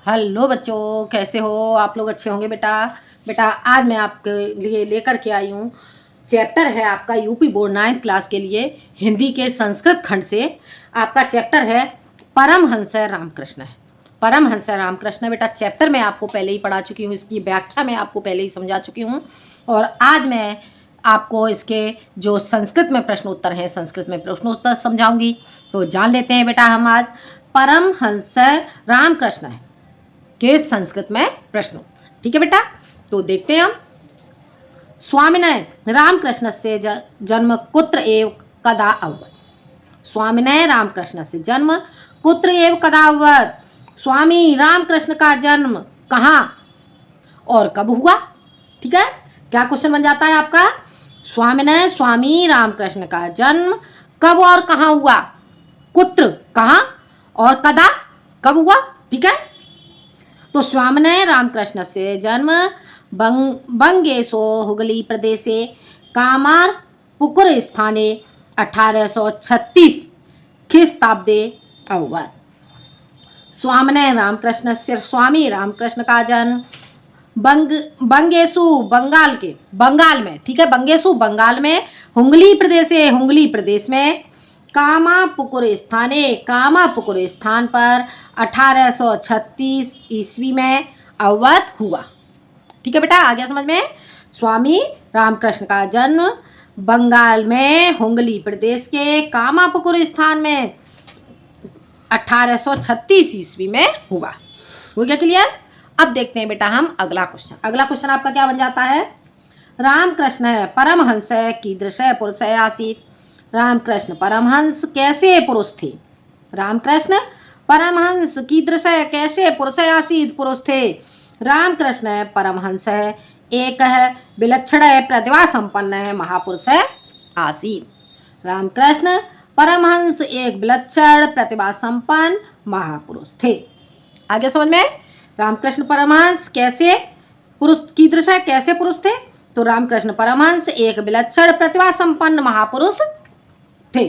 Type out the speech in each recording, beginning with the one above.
Hello बच्चों, कैसे हो आप लोग? अच्छे होंगे बेटा। बेटा आज मैं आपके लिए लेकर के आई हूँ, चैप्टर है आपका यूपी बोर्ड 9th क्लास के लिए हिंदी के संस्कृत खंड से। आपका चैप्टर है परमहंस रामकृष्ण है। परमहंस रामकृष्ण बेटा चैप्टर मैं आपको पहले ही पढ़ा चुकी हूँ, इसकी व्याख्या मैं आपको पहले ही समझा चुकी हूँ। और आज मैं आपको इसके जो संस्कृत में प्रश्नोत्तर हैं, संस्कृत में प्रश्नोत्तर समझाऊंगी। तो जान लेते हैं बेटा हम आज परमहंस रामकृष्ण है के संस्कृत में प्रश्न। ठीक है बेटा, तो देखते हैं हम। स्वामिने रामकृष्ण से जन्म कुत्र एव कदा अभवत। स्वामिने रामकृष्ण से जन्म कुत्र एव कदा अभवत। स्वामी रामकृष्ण का जन्म कहाँ और कब हुआ? ठीक है, क्या क्वेश्चन बन जाता है आपका? स्वामी रामकृष्ण का जन्म कब और कहाँ हुआ? कुत्र कहाँ और कदा कब हुआ? ठीक है, तो स्वामिने रामकृष्ण से जन्म बंगेशो हुगली प्रदेशे कामार पुकुर स्थाने 1836 ख्रीस्ताब्दे अभवत्। स्वामिने रामकृष्ण से स्वामी रामकृष्ण का जन्म बंगेशु बंगाल में, ठीक है, बंगेशु बंगाल में हुगली प्रदेश में कामापुकुर स्थान पर 1836 ईस्वी में अवगत हुआ। ठीक है बेटा, आ गया समझ में? स्वामी रामकृष्ण का जन्म बंगाल में हुगली प्रदेश के कामापुकुर स्थान में 1836 ईस्वी में हुआ। हो गया क्लियर? अब देखते हैं बेटा हम अगला क्वेश्चन आपका क्या बन जाता है? रामकृष्ण परमहंस कीदृश पुरुष आसीत्। रामकृष्ण परमहंस कैसे पुरुष थे? रामकृष्ण परमहंस कीदृश कैसे पुरुष थे? रामकृष्ण परमहंस एक विलक्षण प्रतिभा संपन्न महापुरुष आसीत्। रामकृष्ण परमहंस एक विलक्षण प्रतिभा संपन्न महापुरुष थे। आगे समझ में? रामकृष्ण परमहंस कैसे पुरुष कीदृश कैसे पुरुष थे? तो रामकृष्ण परमहंस एक विलक्षण प्रतिभा संपन्न महापुरुष थे।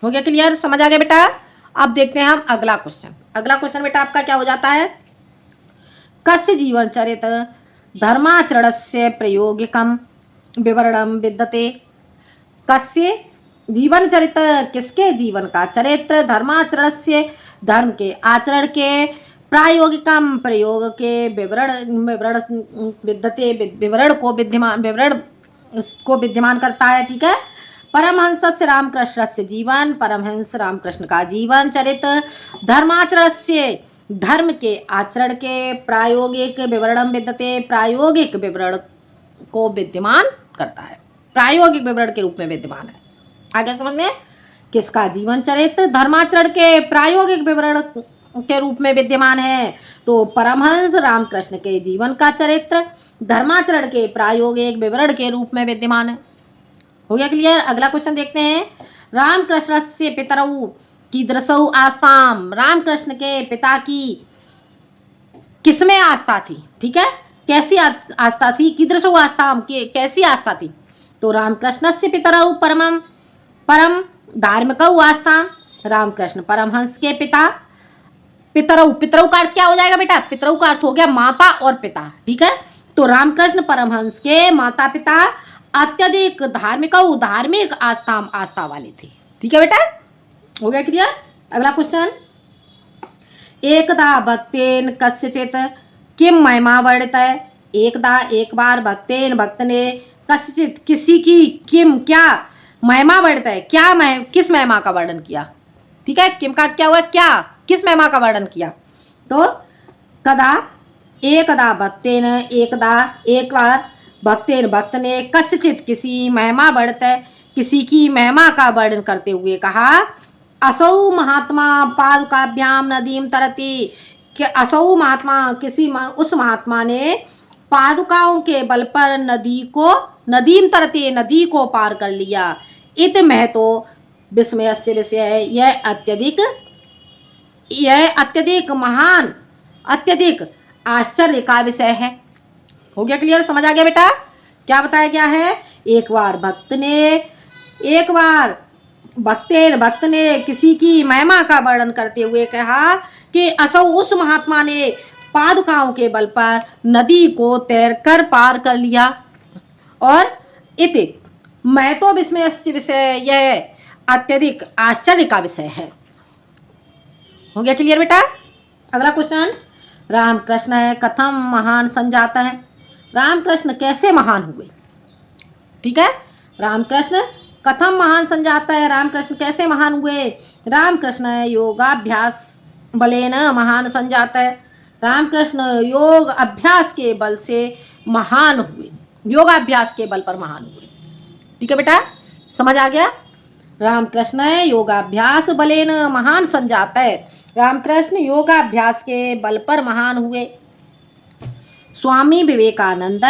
हो गया क्लियर? समझ आ गया बेटा? अब देखते हैं हम अगला क्वेश्चन बेटा आपका क्या हो जाता है? कस्य जीवन चरित धर्माचरणस्य प्रयोगिकम विवरणम विद्यते। कस्य जीवन चरित, किसके जीवन का चरित्र धर्माचरणस्य धर्म के आचरण के प्रायोगिकम प्रयोग के विवरण विद्यते, विवरण को विद्यमान करता है। ठीक है, परमहंस रामकृष्ण से जीवन, परमहंस रामकृष्ण का जीवन चरित्र धर्माचरण से धर्म के आचरण के प्रायोगिक विवरण विद्यते, प्रायोगिक विवरण को विद्यमान करता है, प्रायोगिक विवरण के रूप में विद्यमान है। आगे समझ में? किसका जीवन चरित्र धर्माचरण के प्रायोगिक विवरण के रूप में विद्यमान है? तो परमहंस रामकृष्ण के जीवन का चरित्र धर्माचरण के प्रायोगिक विवरण के रूप में विद्यमान है। हो गया क्लियर? अगला क्वेश्चन देखते हैं। रामकृष्ण से पितरऊ कीदृशौ आस्थाम। रामकृष्ण के पिता की किसमें आस्था थी? ठीक है, कैसी आस्था थी? कीदृशौ आस्थाम, कैसी आस्था थी? तो रामकृष्ण से पितरऊ परम धार्मिकौ आस्था। रामकृष्ण परमहंस के पिता पितरऊ का अर्थ क्या हो जाएगा बेटा? पितरऊ का अर्थ हो गया माता और पिता। ठीक है, तो रामकृष्ण परमहंस के माता पिता अत्यधिक धार्मिक आस्था वाले थे। ठीक है बेटा, हो गया क्लियर? अगला क्वेश्चन। एकदा भक्तेन कस्यचित किम महिमा वर्णित है। एक बार भक्त ने कस्यचित किसी की क्या महिमा वर्णित है, किस महिमा का वर्णन किया? ठीक है, किम का क्या हुआ? क्या किस महिमा का वर्णन किया? तो एकदा भक्तेन, एक बार भक्त ने कस्यचित किसी महिमा वर्णित है, किसी की महिमा का वर्णन करते हुए कहा असौ महात्मा पादुकाभ्याम नदीम तरति। कि असौ महात्मा उस महात्मा ने पादुकाओं के बल पर नदीम तरति नदी को पार कर लिया। इत महतो विस्मयस्य विषय है। यह अत्यधिक आश्चर्य का विषय है। हो गया क्लियर? समझ आ गया बेटा? क्या बताया गया है? एक बार भक्त ने किसी की महिमा का वर्णन करते हुए कहा कि असौ उस महात्मा ने पादुकाओं के बल पर नदी को तैरकर पार कर लिया। और इति मैं तो विस्मयस्य विषय, यह अत्यधिक आश्चर्य का विषय है। हो गया क्लियर बेटा। अगला क्वेश्चन, रामकृष्ण कथम महान संजाता है। रामकृष्ण कैसे महान हुए। ठीक है, रामकृष्ण कथम महान संजाता है, रामकृष्ण कैसे महान हुए। रामकृष्ण योगाभ्यास बलेन महान संजाता है। रामकृष्ण योग अभ्यास के बल से महान हुए, योगाभ्यास के बल पर महान हुए। ठीक है बेटा, समझ आ गया। रामकृष्ण योगाभ्यास बलेन महान संजाता है, रामकृष्ण योगाभ्यास के बल पर महान हुए। स्वामी विवेकानंद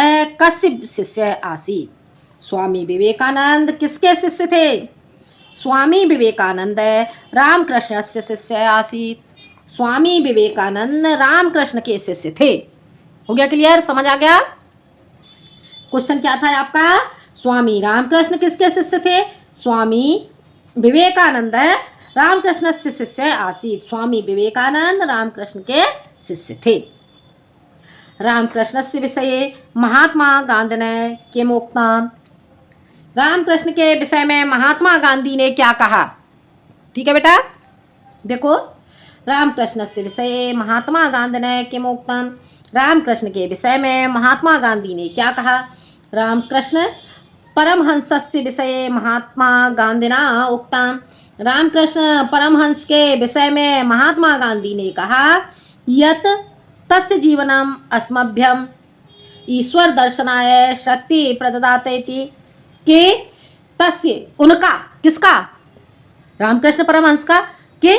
कस्य शिष्य आसीत। स्वामी विवेकानंद किसके शिष्य थे। स्वामी विवेकानंद रामकृष्ण से शिष्य आसीत। स्वामी विवेकानंद रामकृष्ण के शिष्य थे। हो गया क्लियर, समझ आ गया। क्वेश्चन क्या था आपका, स्वामी रामकृष्ण किसके शिष्य थे। स्वामी विवेकानंद रामकृष्ण से शिष्य आसीत। स्वामी विवेकानंद रामकृष्ण के शिष्य थे। रामकृष्ण से विषय महात्मा गांधी ने किमुक्तम। रामकृष्ण के विषय में महात्मा गांधी ने क्या कहा। ठीक है बेटा, देखो, रामकृष्ण से विषय महात्मा गांधी ने किमुक्तम। रामकृष्ण के विषय में महात्मा गांधी ने क्या कहा। रामकृष्ण परमहंसस्य विषय महात्मा गांधीना उक्तम। रामकृष्ण परमहंस के विषय में महात्मा गांधी ने कहा, यत तस्य जीवनम अस्मभ्यम ईश्वर दर्शनाय शक्ति प्रददातेति। के तस्य उनका, किसका, रामकृष्ण परमहंस का, के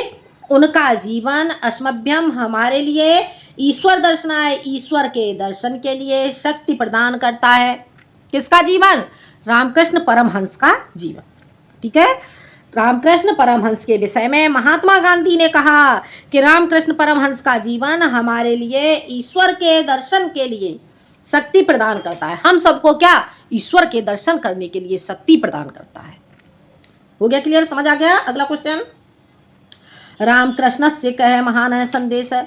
उनका जीवन अस्मभ्यम हमारे लिए ईश्वर दर्शनाय ईश्वर के दर्शन के लिए शक्ति प्रदान करता है। किसका जीवन, रामकृष्ण परमहंस का जीवन। ठीक है, रामकृष्ण परमहंस के विषय में महात्मा गांधी ने कहा कि रामकृष्ण परमहंस का जीवन हमारे लिए ईश्वर के दर्शन के लिए शक्ति प्रदान करता है। हम सबको क्या, ईश्वर के दर्शन करने के लिए शक्ति प्रदान करता है। हो गया क्लियर, समझ आ गया। अगला क्वेश्चन, रामकृष्ण से कह महान है संदेश है।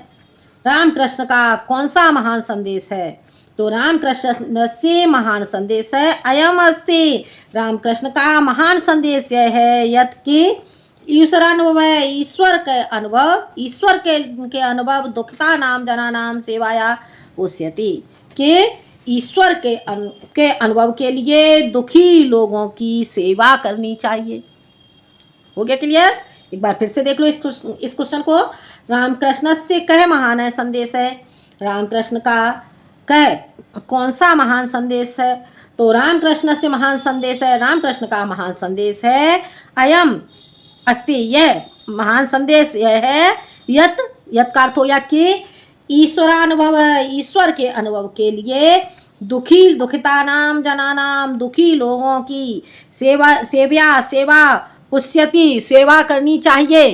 रामकृष्ण का कौन सा महान संदेश है। तो रामकृष्ण से महान संदेश है अयम अस्ति। रामकृष्ण का महान संदेश यह है यत कि ईश्वरानुभव है, ईश्वर के अनुभव, ईश्वर के अनुभव दुखता नाम जना नाम सेवाया उष्यति। के ईश्वर के अनुभव के लिए दुखी लोगों की सेवा करनी चाहिए। हो गया क्लियर। एक बार फिर से देख लो इस क्वेश्चन को। रामकृष्ण से कह महान है संदेश है। रामकृष्ण का कह कौन सा महान संदेश है। तो रामकृष्ण से महान संदेश है, रामकृष्ण का महान संदेश है अयम अस्ति, यह महान संदेश यह है यत, यत का अर्थ हो या कि ईश्वरानुभव, ईश्वर के अनुभव के लिए दुखी दुखिता नाम जना नाम, दुखी लोगों की सेवा पुष्यति, सेवा करनी चाहिए।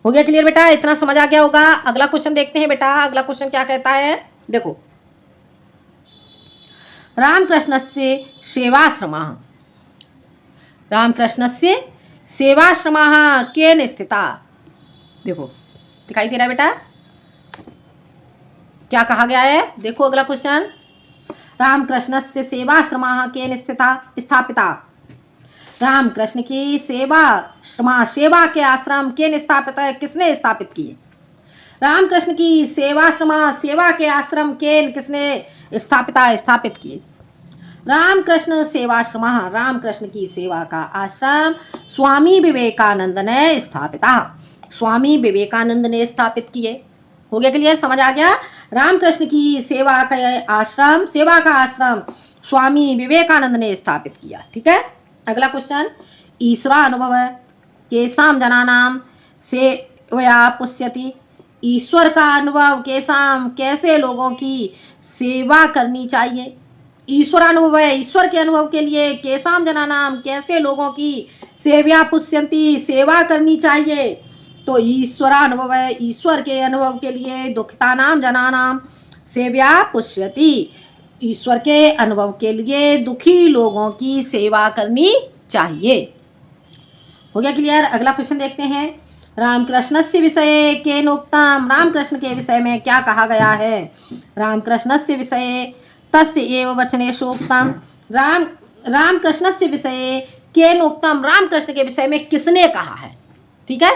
हो गया क्लियर बेटा, इतना समझ आ गया होगा। अगला क्वेश्चन देखते हैं बेटा। अगला क्वेश्चन क्या कहता है, देखो, रामकृष्ण से सेवाश्रम। रामकृष्ण से सेवाश्रम केन स्थिता। देखो दिखाई दे रहा है बेटा, क्या कहा गया है। देखो अगला क्वेश्चन, रामकृष्ण से सेवाश्रम केन स्थिता स्थापिता। रामकृष्ण की सेवा के आश्रम केन स्थापित है, किसने स्थापित किए। रामकृष्ण की सेवा के आश्रम केन, किसने स्थापित किए। रामकृष्ण सेवाश्रम, रामकृष्ण की सेवा का आश्रम स्वामी विवेकानंद ने स्थापिता, स्वामी विवेकानंद ने स्थापित किए। हो गया क्लियर, समझ आ गया। रामकृष्ण की सेवा का आश्रम स्वामी विवेकानंद ने स्थापित किया। ठीक है, अगला क्वेश्चन, ईश्वरानुभव केसाम जनानाम सेवया पुष्यति। ईश्वर का अनुभव केसाम, कैसे लोगों की सेवा करनी चाहिए। ईश्वरानुभव है, ईश्वर के अनुभव के लिए केसाम जनानाम, कैसे लोगों की सेव्या पुष्यंती, सेवा करनी चाहिए। तो ईश्वरानुभव है, ईश्वर के अनुभव के लिए दुखितानाम जनानाम सेव्या पुष्यति, ईश्वर के अनुभव के लिए दुखी लोगों की सेवा करनी चाहिए। हो गया क्लियर। अगला क्वेश्चन देखते हैं, रामकृष्णस्य विषये केन उक्तम, रामकृष्ण के विषय में क्या कहा गया है। रामकृष्णस्य विषये तस्य एव वचनेषु उक्तम, रामकृष्णस्य विषये केन उक्तम, रामकृष्ण के विषय में किसने कहा है। ठीक है,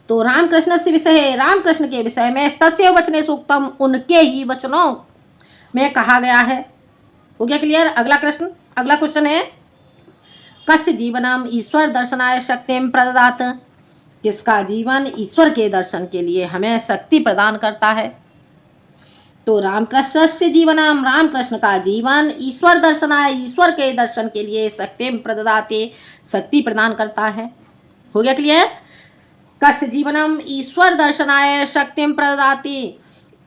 तो रामकृष्णस्य विषये, रामकृष्ण के विषय में तस्य वचनेषु उक्तम, उनके ही वचनों में कहा गया है। हो गया क्लियर। अगला क्वेश्चन है कस्य जीवनम ईश्वर दर्शनाय शक्तिम प्रददात, किसका जीवन ईश्वर के दर्शन के लिए हमें शक्ति प्रदान करता है। तो रामकृष्णस्य जीवनम, रामकृष्ण का जीवन ईश्वर दर्शनाय, ईश्वर के दर्शन के लिए शक्तिम प्रददाते, शक्ति प्रदान करता है। हो गया क्लियर। कस्य जीवनम ईश्वर दर्शनाय शक्तिम प्रददाति,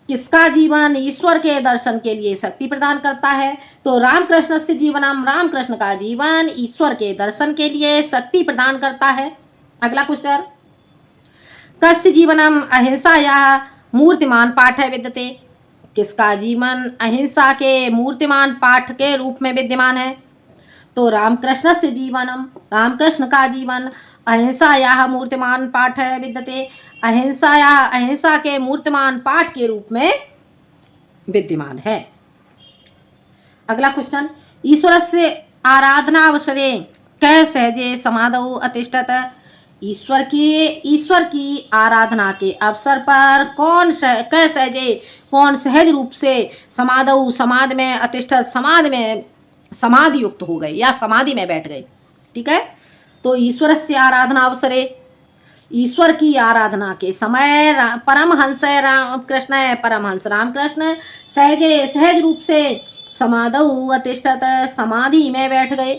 किसका जीवन ईश्वर के दर्शन के लिए शक्ति प्रदान करता है। तो रामकृष्ण से जीवनम, रामकृष्ण का जीवन ईश्वर के दर्शन के लिए शक्ति प्रदान करता है। अगला क्वेश्चन, कस्य जीवनम अहिंसा या मूर्तिमान पाठ है विद्यते, किसका जीवन अहिंसा के मूर्तिमान पाठ के रूप में विद्यमान है। तो रामकृष्ण से जीवनम, रामकृष्ण का जीवन अहिंसा या मूर्तिमान पाठ है विद्यते, अहिंसा या अहिंसा के मूर्तिमान पाठ के रूप में विद्यमान है। अगला क्वेश्चन, ईश्वरस्य आराधनावसरे कै सहजे समाधौ अतिष्ठत, ईश्वर की आराधना के अवसर पर कै सहजे, कौन सहज रूप से समाधौ, समाधि में अतिष्ठत, समाधि में समाधि युक्त हो गए या समाधि में बैठ गए। ठीक है, तो ईश्वरस्य आराधनावसरे, ईश्वर की आराधना के समय परमहंस रामकृष्ण है, परमहंस रामकृष्ण सहज रूप से समाधौ अतिष्ठत, समाधि में बैठ गए।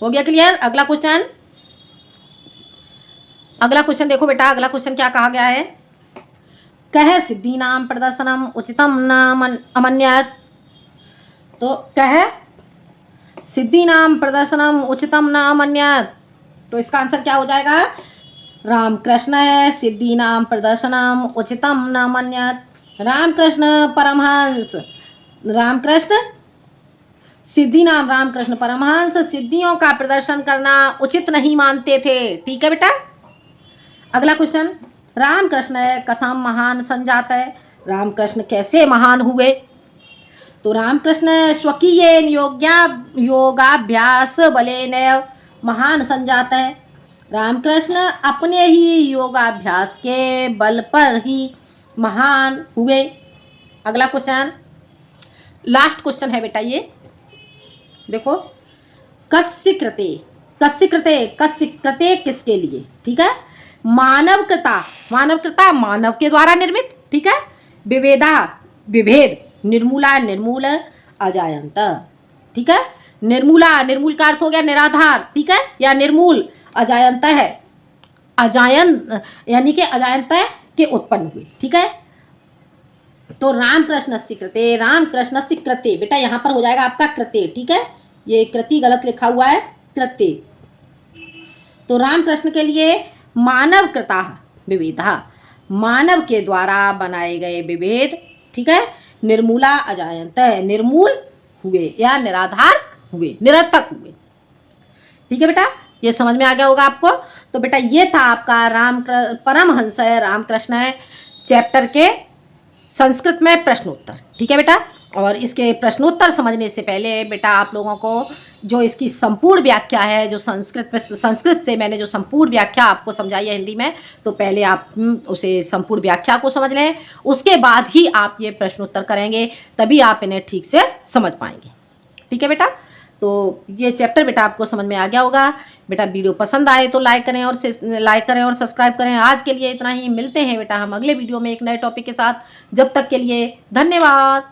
हो गया क्लियर। अगला क्वेश्चन देखो बेटा, अगला क्वेश्चन क्या कहा गया है। कह सिद्धि नाम प्रदर्शनम उचितम न अमन्यत, तो कह सिद्धि नाम प्रदर्शनम उचितम न अमन्यत, तो इसका आंसर क्या हो जाएगा। रामकृष्ण है सिद्धि नाम प्रदर्शनम उचितम न मन्यत, रामकृष्ण परमहंस, रामकृष्ण सिद्धि नाम, रामकृष्ण परमहंस सिद्धियों का प्रदर्शन करना उचित नहीं मानते थे। ठीक है बेटा। अगला क्वेश्चन, रामकृष्ण कथम महान संजात है, रामकृष्ण कैसे महान हुए। तो रामकृष्ण स्वकीय योगाभ्यास बलेन महान संजात है, रामकृष्ण अपने ही योगाभ्यास के बल पर ही महान हुए। अगला क्वेश्चन, लास्ट क्वेश्चन है बेटा ये देखो, कस्य कृते किसके लिए। ठीक है, मानवकृता मानव के द्वारा निर्मित। ठीक है, विभेद, निर्मूला निर्मूल, अजायंत। ठीक है, निर्मूल का अर्थ हो गया निराधार। ठीक है, या निर्मूल, अजायंत है, अजायंत यानी कि अजायंत के उत्पन्न हुए। ठीक है, तो रामकृष्णस्य कृते बेटा यहाँ पर हो जाएगा आपका कृते। ठीक है, ये कृति गलत लिखा हुआ है, कृते। तो रामकृष्ण के लिए मानव कृता विविधा, मानव के द्वारा बनाए गए विभेद। ठीक है, निर्मूला अजायंत, निर्मूल हुए या निराधार हुए, निरर्थक हुए। ठीक है बेटा, ये समझ में आ गया होगा आपको। तो बेटा ये था आपका परमहंस रामकृष्ण चैप्टर के संस्कृत में प्रश्नोत्तर। ठीक है बेटा, और इसके प्रश्नोत्तर समझने से पहले बेटा आप लोगों को जो इसकी संपूर्ण व्याख्या है, जो संस्कृत से मैंने जो संपूर्ण व्याख्या आपको समझाई है हिंदी में, तो पहले आप उसे संपूर्ण व्याख्या को समझ लें, उसके बाद ही आप ये प्रश्नोत्तर करेंगे, तभी आप इन्हें ठीक से समझ पाएंगे। ठीक है बेटा, तो ये चैप्टर बेटा आपको समझ में आ गया होगा। बेटा वीडियो पसंद आए तो लाइक करें और सब्सक्राइब करें। आज के लिए इतना ही, मिलते हैं बेटा हम अगले वीडियो में एक नए टॉपिक के साथ। जब तक के लिए धन्यवाद।